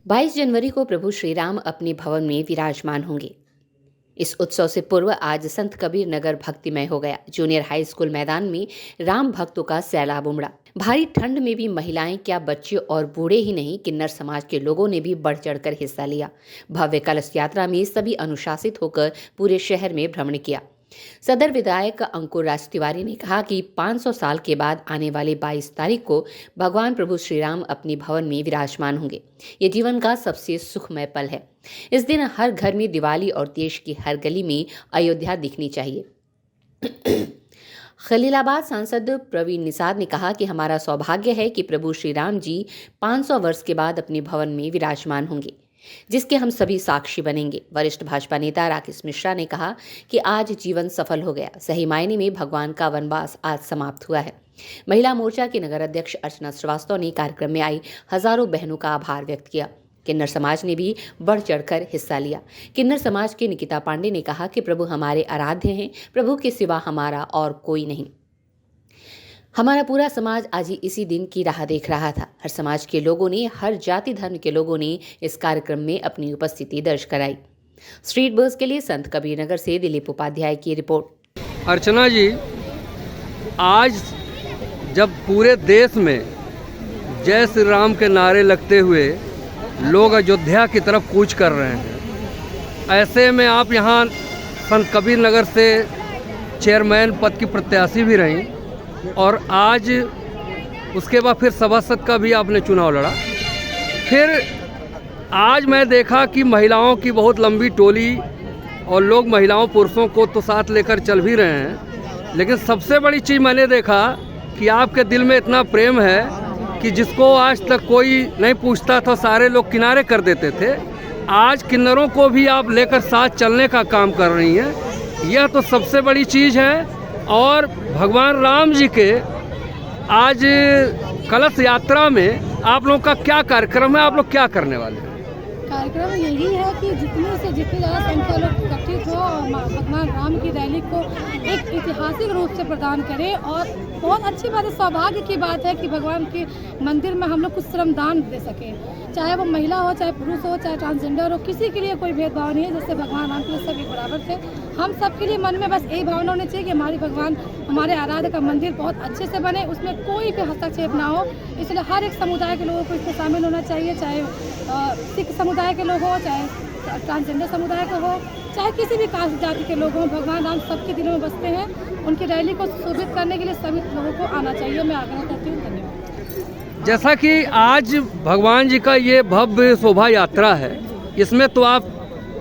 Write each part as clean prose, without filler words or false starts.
22 जनवरी को प्रभु श्री राम अपने भवन में विराजमान होंगे। इस उत्सव से पूर्व आज संत कबीर नगर भक्तिमय हो गया। जूनियर हाई स्कूल मैदान में राम भक्तों का सैलाब उमड़ा। भारी ठंड में भी महिलाएं क्या, बच्चे और बूढ़े ही नहीं, किन्नर समाज के लोगों ने भी बढ़ चढ़कर हिस्सा लिया। भव्य कलश यात्रा में सभी अनुशासित होकर पूरे शहर में भ्रमण किया। सदर विधायक अंकुर राज तिवारी ने कहा कि 500 साल के बाद आने वाले 22 तारीख को भगवान प्रभु श्री राम अपने भवन में विराजमान होंगे। ये जीवन का सबसे सुखमय पल है। इस दिन हर घर में दिवाली और देश की हर गली में अयोध्या दिखनी चाहिए। खलीलाबाद सांसद प्रवीण निषाद ने कहा कि हमारा सौभाग्य है कि प्रभु श्री राम जी 500 वर्ष के बाद अपने भवन में विराजमान होंगे, जिसके हम सभी साक्षी बनेंगे। वरिष्ठ भाजपा नेता राकेश मिश्रा ने कहा कि आज जीवन सफल हो गया। सही मायने में भगवान का वनवास आज समाप्त हुआ है। महिला मोर्चा की नगर अध्यक्ष अर्चना श्रीवास्तव ने कार्यक्रम में आई हजारों बहनों का आभार व्यक्त किया। किन्नर समाज ने भी बढ़ चढ़कर हिस्सा लिया। किन्नर समाज के निकिता पांडे ने कहा कि प्रभु हमारे आराध्य हैं, प्रभु के सिवा हमारा और कोई नहीं। हमारा पूरा समाज आज ही इसी दिन की राह देख रहा था। हर समाज के लोगों ने, हर जाति धर्म के लोगों ने इस कार्यक्रम में अपनी उपस्थिति दर्ज कराई। स्ट्रीट बस के लिए संत कबीर नगर से दिलीप उपाध्याय की रिपोर्ट। अर्चना जी, आज जब पूरे देश में जय श्री राम के नारे लगते हुए लोग अयोध्या की तरफ कूच कर रहे हैं, ऐसे में आप यहाँ संत कबीर नगर से चेयरमैन पद की प्रत्याशी भी रहीं और आज उसके बाद फिर सभासद का भी आपने चुनाव लड़ा। फिर आज मैं देखा कि महिलाओं की बहुत लंबी टोली और लोग महिलाओं पुरुषों को तो साथ लेकर चल भी रहे हैं, लेकिन सबसे बड़ी चीज़ मैंने देखा कि आपके दिल में इतना प्रेम है कि जिसको आज तक कोई नहीं पूछता था सारे लोग किनारे कर देते थे, आज किन्नरों को भी आप लेकर साथ चलने का काम कर रही हैं। यह तो सबसे बड़ी चीज़ है। और भगवान राम जी के आज कलश यात्रा में आप लोगों का क्या कार्यक्रम है, आप लोग क्या करने वाले हैं? कार्यक्रम यही है कि जितनी ज़्यादा संख्या लोग इकट्ठित हो और भगवान राम की रैली को एक ऐतिहासिक रूप से प्रदान करें। और बहुत अच्छी बात है, सौभाग्य की बात है कि भगवान के मंदिर में हम लोग कुछ श्रमदान दे सकें, चाहे वो महिला हो, चाहे पुरुष हो, चाहे ट्रांसजेंडर हो, किसी के लिए कोई भेदभाव नहीं है। जैसे भगवान राम के लिए सब एक बराबर थे। हम सब के लिए मन में बस यही भावना होनी चाहिए कि हमारी भगवान, हमारे आराध्य का मंदिर बहुत अच्छे से बने, उसमें कोई भी हस्तक्षेप ना हो। इसलिए हर एक समुदाय के लोगों को इसमें शामिल होना चाहिए, चाहे सिख समुदाय के लोग हो, चाहे ट्रांसजेंडर समुदाय के हो, चाहे किसी भी कास्ट जाति के लोग हों। भगवान राम सबके दिलों में बसते हैं। उनकी रैली को शोभित करने के लिए सभी लोगों को आना चाहिए। मैं आग्रह करती हूँ। धन्यवाद। जैसा कि आज भगवान जी का ये भव्य शोभा यात्रा है, इसमें तो आप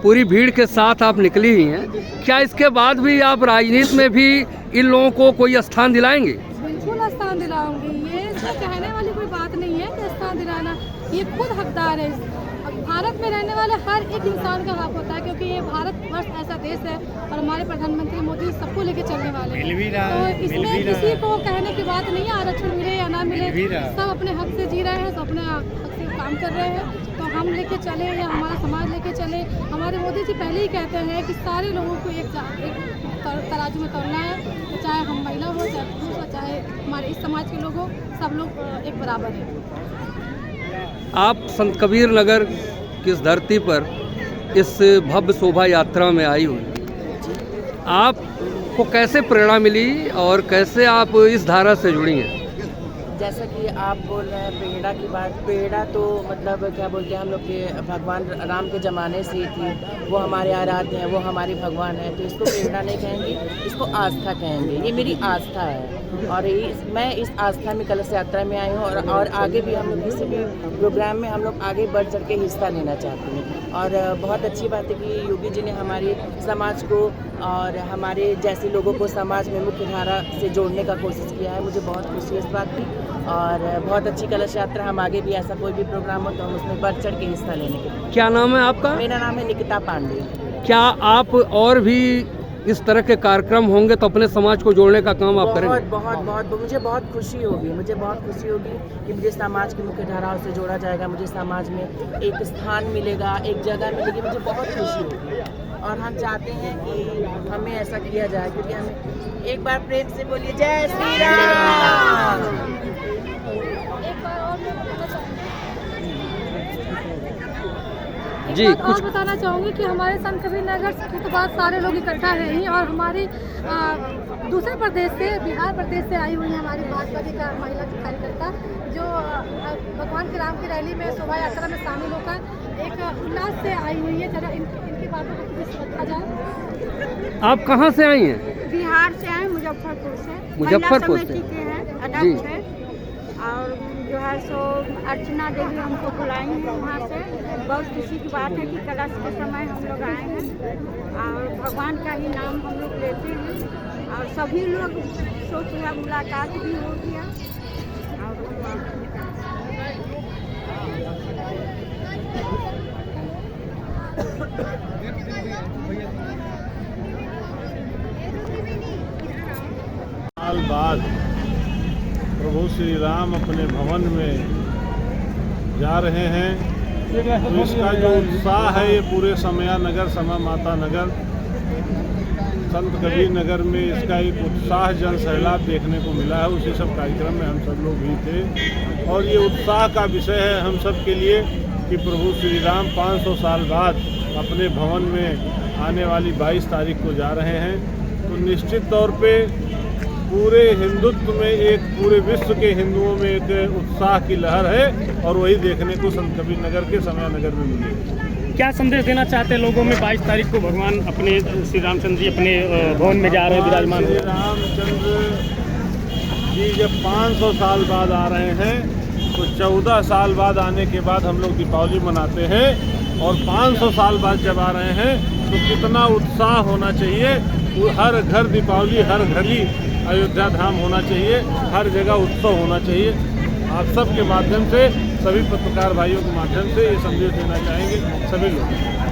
पूरी भीड़ के साथ आप निकली ही हैं। क्या इसके बाद भी आप राजनीति में भी इन लोगों को कोई स्थान दिलाएंगे? बिल्कुल स्थान दिलाऊंगी। ये सब कहने वाली कोई बात नहीं है कि स्थान दिलाना, ये खुद हकदार है। भारत में रहने वाले हर एक इंसान का हक होता है, क्योंकि ये भारत वर्ष ऐसा देश है और हमारे प्रधानमंत्री मोदी सबको लेके चलने वाले हैं। तो इसमें किसी को कहने की बात नहीं है आरक्षण मिले या ना मिले, सब अपने हक से जी रहे हैं, सब अपने हक से काम कर रहे हैं। तो हम लेके चले या हमारा समाज लेके चले। हमारे मोदी जी पहले ही कहते हैं कि सारे लोगों को एक तराजू में तोलना है, तो चाहे हम महिला हो, चाहे पुरुष हो, चाहे हमारे इस समाज के लोग हो, सब लोग एक बराबर हैं। आप संत कबीर नगर की इस धरती पर इस भव्य शोभा यात्रा में आई हुई, आपको कैसे प्रेरणा मिली और कैसे आप इस धारा से जुड़ी हैं? जैसा कि आप बोल रहे हैं प्रेरणा की बात, प्रेरणा तो मतलब क्या बोलते हैं, हम लोग के भगवान राम के ज़माने से ही थी। वो हमारे आराध्य हैं, वो हमारे भगवान हैं, तो इसको प्रेरणा नहीं कहेंगे, इसको आस्था कहेंगे। ये मेरी आस्था है और मैं इस आस्था में कलश यात्रा में आई हूँ और आगे भी हम लोग किसी भी प्रोग्राम में हम लोग आगे बढ़ चढ़ के हिस्सा लेना चाहते हैं। और बहुत अच्छी बात है कि योगी जी ने हमारे समाज को और हमारे जैसे लोगों को समाज में मुख्य धारा से जोड़ने का कोशिश किया है। मुझे बहुत खुशी इस बात की और बहुत अच्छी कलश यात्रा। हम आगे भी ऐसा कोई भी प्रोग्राम हो तो हम उसमें बढ़ चढ़ के हिस्सा लेने के लिए। क्या नाम है आपका? मेरा नाम है निकिता पांडे। क्या आप और भी इस तरह के कार्यक्रम होंगे तो अपने समाज को जोड़ने का काम आप करेंगे? बहुत मुझे बहुत खुशी होगी कि मुझे समाज की मुख्य धाराओं से जोड़ा जाएगा, मुझे समाज में एक स्थान मिलेगा, एक जगह मिलेगी, मुझे बहुत खुशी होगी। और हम चाहते हैं कि हमें ऐसा किया जाए, क्योंकि हमें एक बार प्रेम से बोलिए जय श्री राम। जी, एक बात कुछ- और बताना चाहूँगी कि हमारे संत कबीर नगर के तो बहुत सारे लोग इकट्ठा हैं ही, और हमारी दूसरे प्रदेश से, बिहार प्रदेश से आई हुई है हमारी भाजपा की महिला कार्यकर्ता, जो भगवान के राम की रैली में, शोभा यात्रा में शामिल होकर एक उल्लास से आई हुई है। जरा इनकी बातों को कुछ रखा जाए। आप कहाँ से आई हैं? बिहार से आए, मुजफ्फरपुर से। मुजफ्फरपुर महिला से? समिति के हैं, जी। अध्यक्ष है। और जो है सो अर्चना देवी हमको बुलाई हैं वहाँ से। बहुत खुशी की बात है कि कलश के समय हम लोग आए हैं और भगवान का ही नाम हम लोग लेते हैं, और सभी लोग सोच रहे मुलाकात भी हो गया। साल बाद प्रभु श्री राम अपने भवन में जा रहे हैं, तो इसका जो उत्साह है ये पूरे समया नगर, समा माता नगर, संत कबीर नगर में इसका एक उत्साह जन सैलाब देखने को मिला है। उसी सब कार्यक्रम में हम सब लोग भी थे, और ये उत्साह का विषय है हम सब के लिए कि प्रभु श्री राम 500 साल बाद अपने भवन में आने वाली 22 तारीख को जा रहे हैं। तो निश्चित तौर पे पूरे हिंदुत्व में, एक पूरे विश्व के हिंदुओं में एक उत्साह की लहर है, और वही देखने को संत कबीर नगर के समया नगर में मिलेगी। क्या संदेश देना चाहते हैं लोगों में? 22 तारीख को भगवान अपने श्री रामचंद्र जी अपने भवन में जा रहे हैं, विराजमान श्री हैं। रामचंद्र जी जब 500 साल बाद आ रहे हैं, तो 14 साल बाद आने के बाद हम लोग दीपावली मनाते हैं, और 500 साल बाद जब आ रहे हैं तो कितना उत्साह होना चाहिए। हर घर दीपावली, हर घड़ी अयोध्या धाम होना चाहिए, हर जगह उत्सव होना चाहिए। आप सब के माध्यम से, सभी पत्रकार भाइयों के माध्यम से ये संदेश देना चाहेंगे सभी लोग।